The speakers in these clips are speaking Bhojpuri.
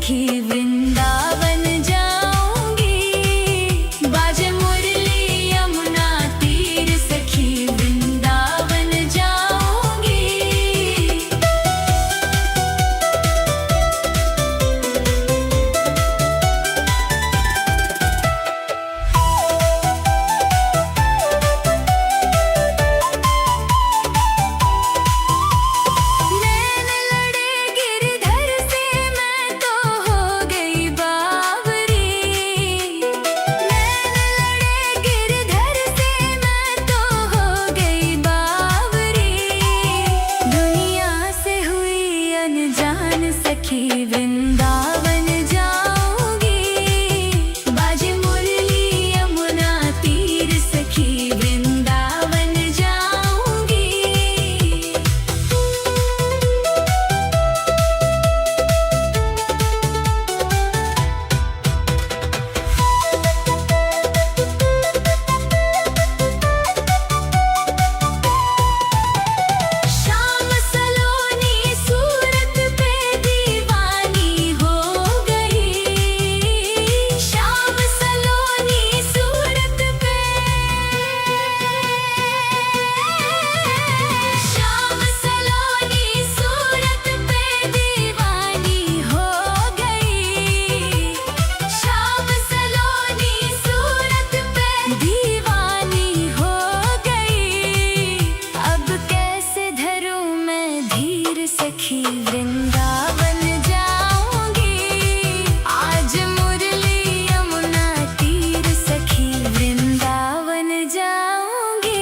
सखी वृंदावन जाऊंगी। बाजे मुरली यमुना तीर सखी वृंदावन जाऊंगी। नैन लड़े गिरधर से मैं तो हो गई बावरी। नैन लड़े गिरधर से मैं तो हो गई बावरी। दुनिया से हुई अनजान सखी वृंदावन जाऊंगी। बाजे मुरली यमुना तीर सखी वृंदावन जाऊंगी। शाम सलोनी सूरत पे दीवानी हो गई। शाम सलोनी सूरत पे। शाम सलोनी सूरत पे दीवानी हो गई। शाम सलोनी सूरत पे दीवानी हो गई। अब कैसे धरूं मैं धीर सखी वृंदावन जाऊंगी। आज मुरली यमुना तीर सखी वृंदावन जाऊंगी।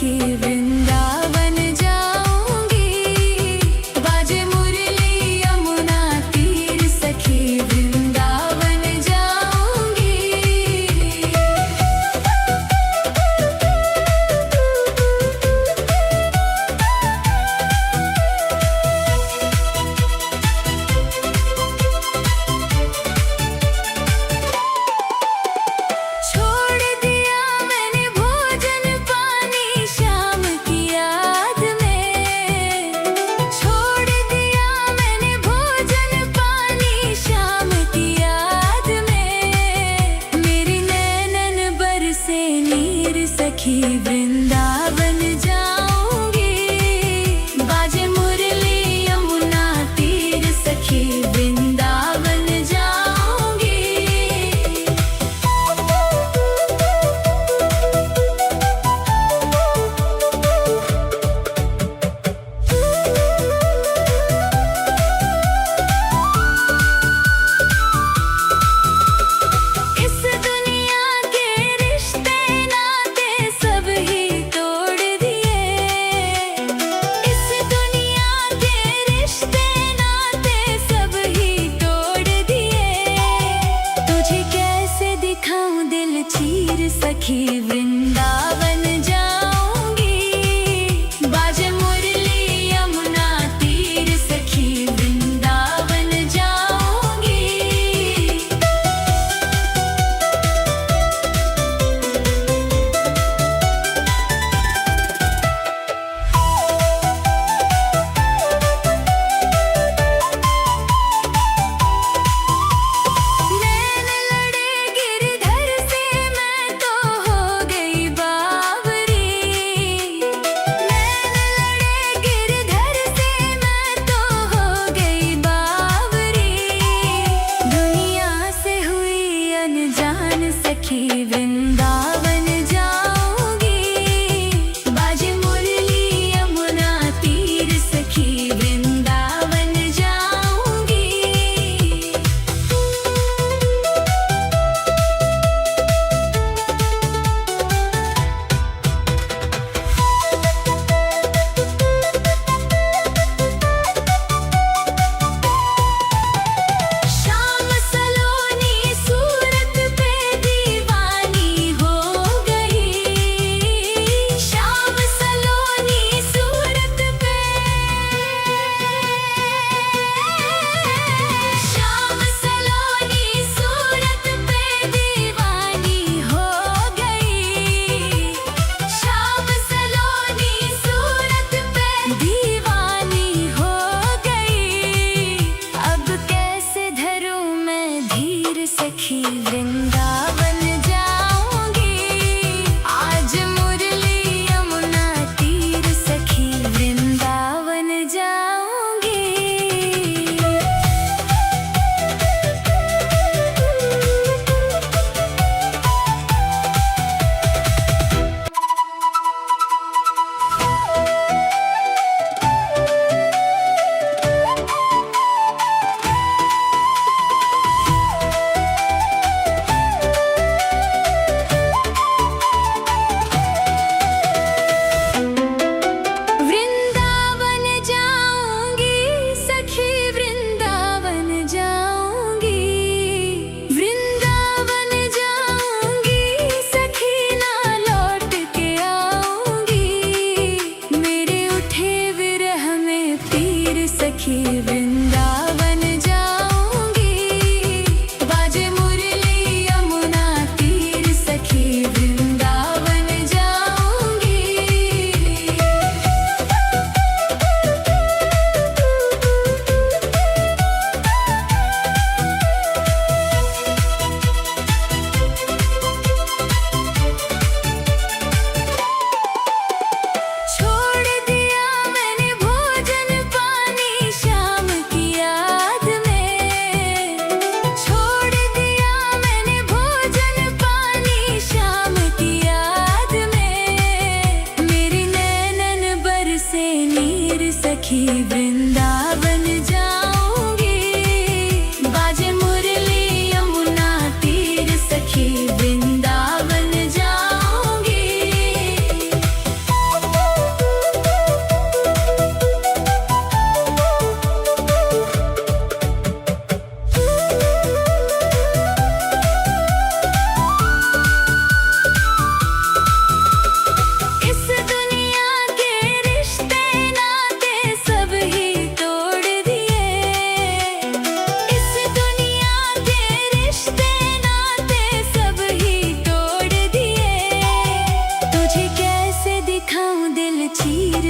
सखी वृंदावन जाऊंगी। बाजे मुरली यमुना तीर सखी वृंदावन जाऊंगी। छोड़ दिया मैंने भोजन पानी शाम की याद में। छोड़ दिया मैंने भोजन पानी शाम की याद में। मेरी नैनन बरसे नीर सखी वृंदावन जाऊंगी। बाजे मुरली यमुना तीर सखी वृंदावन जाऊंगी। इस दुनिया के रिश्ते नाते सब ही तोड़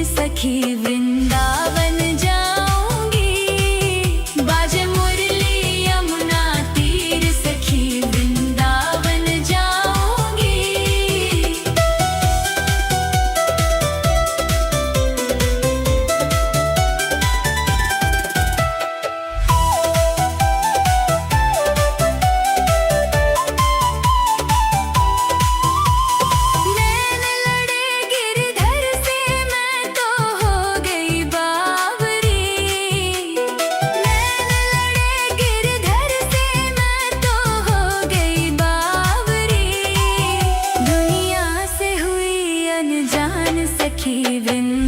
सखी वृंदावन जाऊंगी। बाजे मुरली यमुना तीर सखी वृंदावन जाऊंगी। नैन लड़े गिरधर से मैं तो हो गई बावरी। नैन लड़े गिरधर से मैं तो हो गई बावरी। दुनिया से हुई अनजान सखी वृंदावन